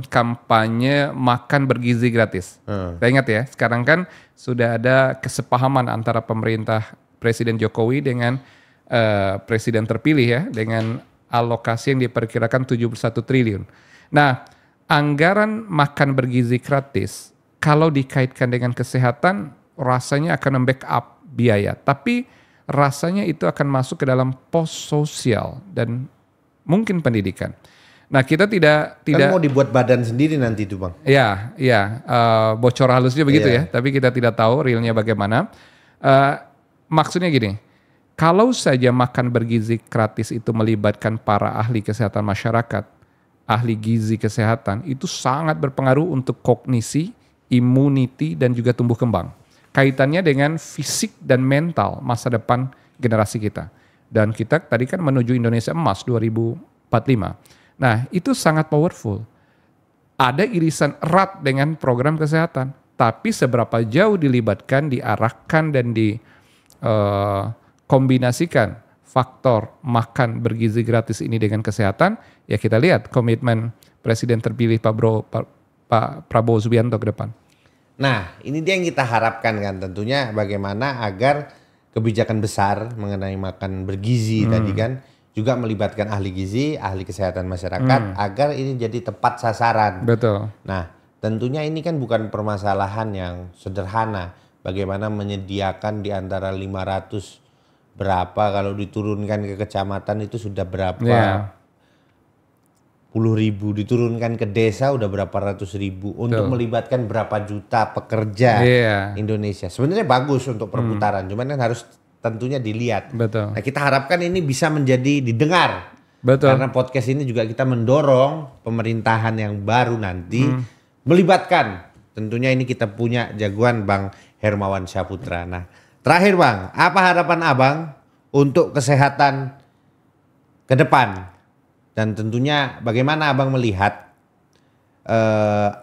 kampanye makan bergizi gratis. Kita ingat ya, sekarang kan sudah ada kesepahaman antara pemerintah Presiden Jokowi dengan presiden terpilih ya, dengan alokasi yang diperkirakan 71 triliun. Nah, anggaran makan bergizi gratis kalau dikaitkan dengan kesehatan rasanya akan membackup biaya, tapi rasanya itu akan masuk ke dalam pos sosial dan mungkin pendidikan. Nah kita tidak mau dibuat badan sendiri nanti itu Bang. Ya, bocor halusnya begitu ya. Tapi kita tidak tahu realnya bagaimana. Maksudnya gini, kalau saja makan bergizi gratis itu melibatkan para ahli kesehatan masyarakat, ahli gizi kesehatan, itu sangat berpengaruh untuk kognisi, immunity dan juga tumbuh kembang. Kaitannya dengan fisik dan mental masa depan generasi kita. Dan kita tadi kan menuju Indonesia Emas 2045. Nah, itu sangat powerful. Ada irisan erat dengan program kesehatan, tapi seberapa jauh dilibatkan, diarahkan, dan dikombinasikan faktor makan bergizi gratis ini dengan kesehatan, ya kita lihat komitmen Presiden terpilih Pak Prabowo Subianto ke depan. Nah, ini dia yang kita harapkan kan, tentunya bagaimana agar kebijakan besar mengenai makan bergizi tadi kan, juga melibatkan ahli gizi, ahli kesehatan masyarakat agar ini jadi tepat sasaran. Betul. Nah, tentunya ini kan bukan permasalahan yang sederhana. Bagaimana menyediakan di antara 500 berapa kalau diturunkan ke kecamatan itu sudah berapa puluh ribu, diturunkan ke desa udah berapa ratus ribu untuk melibatkan berapa juta pekerja Indonesia. Sebenarnya bagus untuk perputaran, cuman kan harus tentunya dilihat. Betul. Nah, kita harapkan ini bisa menjadi didengar. Betul. Karena podcast ini juga kita mendorong pemerintahan yang baru nanti melibatkan. Tentunya ini kita punya jagoan Bang Hermawan Syaputra. Nah, terakhir Bang, apa harapan Abang untuk kesehatan ke depan? Dan tentunya bagaimana Abang melihat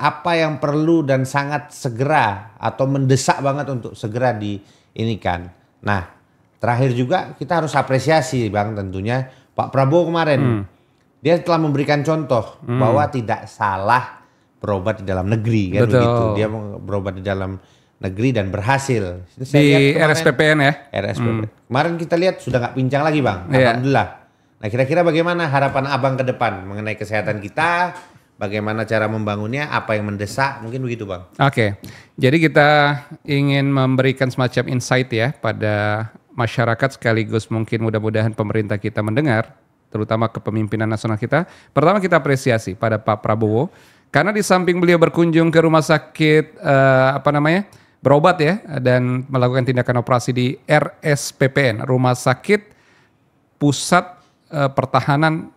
apa yang perlu dan sangat segera atau mendesak banget untuk segera diinikan. Nah, terakhir juga kita harus apresiasi Bang tentunya Pak Prabowo kemarin. Dia telah memberikan contoh bahwa tidak salah berobat di dalam negeri kan begitu. Dia berobat di dalam negeri dan berhasil. Di RSPPN ya? RSPPN. Kemarin kita lihat sudah nggak pincang lagi Bang. Alhamdulillah. Nah kira-kira bagaimana harapan Abang ke depan mengenai kesehatan kita? Bagaimana cara membangunnya? Apa yang mendesak? Mungkin begitu Bang. Oke. Jadi kita ingin memberikan semacam insight ya pada masyarakat sekaligus mungkin mudah-mudahan pemerintah kita mendengar. Terutama kepemimpinan nasional kita. Pertama kita apresiasi pada Pak Prabowo. Karena di samping beliau berkunjung ke rumah sakit berobat ya dan melakukan tindakan operasi di RSPPN, Rumah Sakit Pusat Pertahanan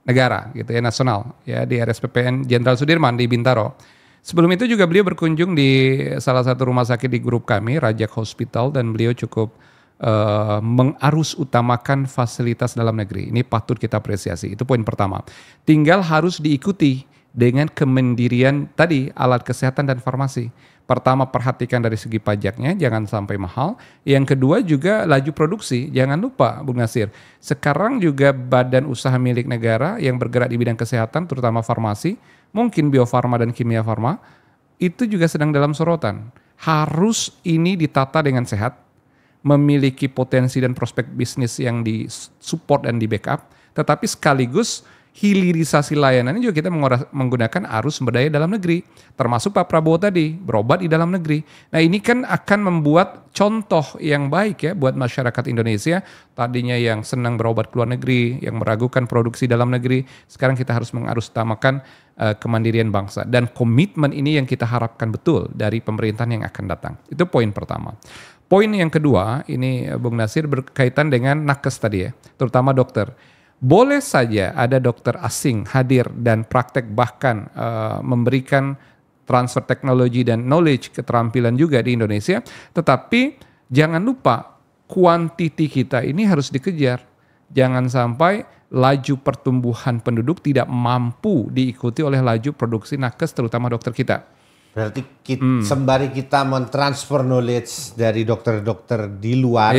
Negara gitu ya, nasional ya, di RSPPN Jenderal Sudirman di Bintaro. Sebelum itu juga beliau berkunjung di salah satu rumah sakit di grup kami, Rajak Hospital, dan beliau cukup mengarus utamakan fasilitas dalam negeri. Ini patut kita apresiasi, itu poin pertama. Tinggal harus diikuti dengan kemandirian tadi alat kesehatan dan farmasi. Pertama, perhatikan dari segi pajaknya, jangan sampai mahal. Yang kedua juga laju produksi. Jangan lupa, Bung Nasir, sekarang juga badan usaha milik negara yang bergerak di bidang kesehatan, terutama farmasi, mungkin Bio Farma dan Kimia Farma, itu juga sedang dalam sorotan. Harus ini ditata dengan sehat, memiliki potensi dan prospek bisnis yang disupport dan di backup, tetapi sekaligus hilirisasi layanan ini juga kita menggunakan arus sumber daya dalam negeri, termasuk Pak Prabowo tadi berobat di dalam negeri. Nah ini kan akan membuat contoh yang baik ya buat masyarakat Indonesia, tadinya yang senang berobat ke luar negeri, yang meragukan produksi dalam negeri, sekarang kita harus mengarus utamakan kemandirian bangsa, dan komitmen ini yang kita harapkan betul dari pemerintahan yang akan datang. Itu poin pertama. Poin yang kedua ini Bung Nasir berkaitan dengan nakes tadi ya, terutama dokter. Boleh saja ada dokter asing hadir dan praktek bahkan memberikan transfer teknologi dan knowledge, keterampilan juga di Indonesia. Tetapi jangan lupa kuantiti kita ini harus dikejar. Jangan sampai laju pertumbuhan penduduk tidak mampu diikuti oleh laju produksi nakes terutama dokter kita. Berarti sembari kita mentransfer knowledge dari dokter-dokter di luar,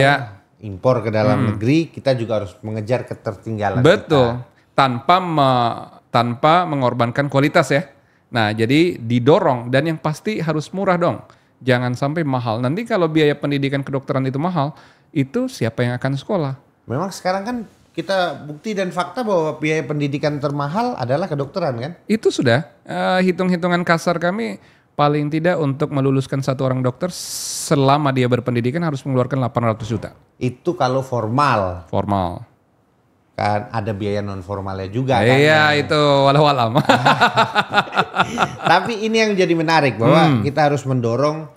impor ke dalam negeri, kita juga harus mengejar ketertinggalan. Betul, tanpa mengorbankan kualitas ya. Nah, jadi didorong dan yang pasti harus murah dong. Jangan sampai mahal. Nanti kalau biaya pendidikan kedokteran itu mahal, itu siapa yang akan sekolah? Memang sekarang kan kita bukti dan fakta bahwa biaya pendidikan termahal adalah kedokteran kan? Itu sudah hitung-hitungan kasar kami. Paling tidak untuk meluluskan satu orang dokter selama dia berpendidikan harus mengeluarkan 800 juta. Itu kalau formal. Formal. Kan ada biaya non formalnya juga kan. Iya itu walau alam. Tapi ini yang jadi menarik bahwa kita harus mendorong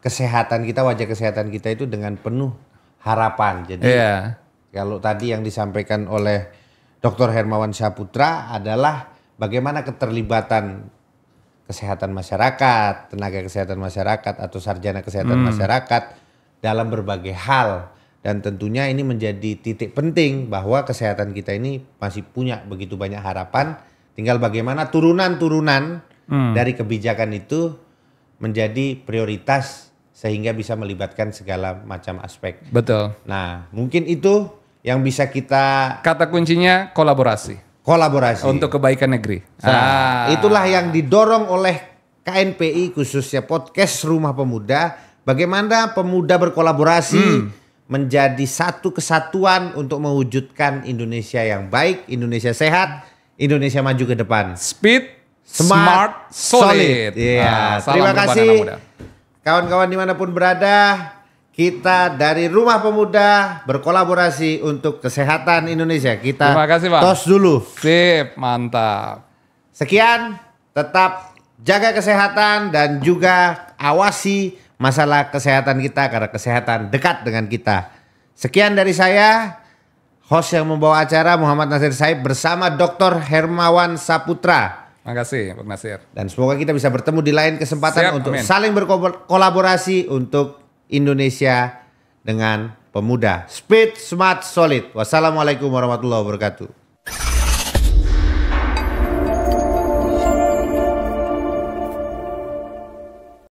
kesehatan kita, wajah kesehatan kita itu dengan penuh harapan. Jadi kalau tadi yang disampaikan oleh Dr. Hermawan Saputra adalah bagaimana keterlibatan kesehatan masyarakat, tenaga kesehatan masyarakat atau sarjana kesehatan masyarakat dalam berbagai hal, dan tentunya ini menjadi titik penting bahwa kesehatan kita ini masih punya begitu banyak harapan, tinggal bagaimana turunan-turunan dari kebijakan itu menjadi prioritas sehingga bisa melibatkan segala macam aspek. Betul. Nah, mungkin itu yang bisa kita, kata kuncinya kolaborasi untuk kebaikan negeri. Nah, itulah yang didorong oleh KNPI, khususnya podcast Rumah Pemuda. Bagaimana pemuda berkolaborasi menjadi satu kesatuan untuk mewujudkan Indonesia yang baik, Indonesia sehat, Indonesia maju ke depan. Speed, smart, solid. Ya, terima kasih kawan-kawan dimanapun berada. Kita dari Rumah Pemuda berkolaborasi untuk kesehatan Indonesia. Kita terima kasih, Bang. Tos dulu. Sip, mantap. Sekian, tetap jaga kesehatan dan juga awasi masalah kesehatan kita karena kesehatan dekat dengan kita. Sekian dari saya, host yang membawa acara Muhammad Nasir Saib bersama Dr. Hermawan Saputra. Terima kasih, Bang Nasir. Dan semoga kita bisa bertemu di lain kesempatan untuk saling berkolaborasi untuk Indonesia dengan pemuda. Speed, smart, solid. Wassalamualaikum warahmatullahi wabarakatuh.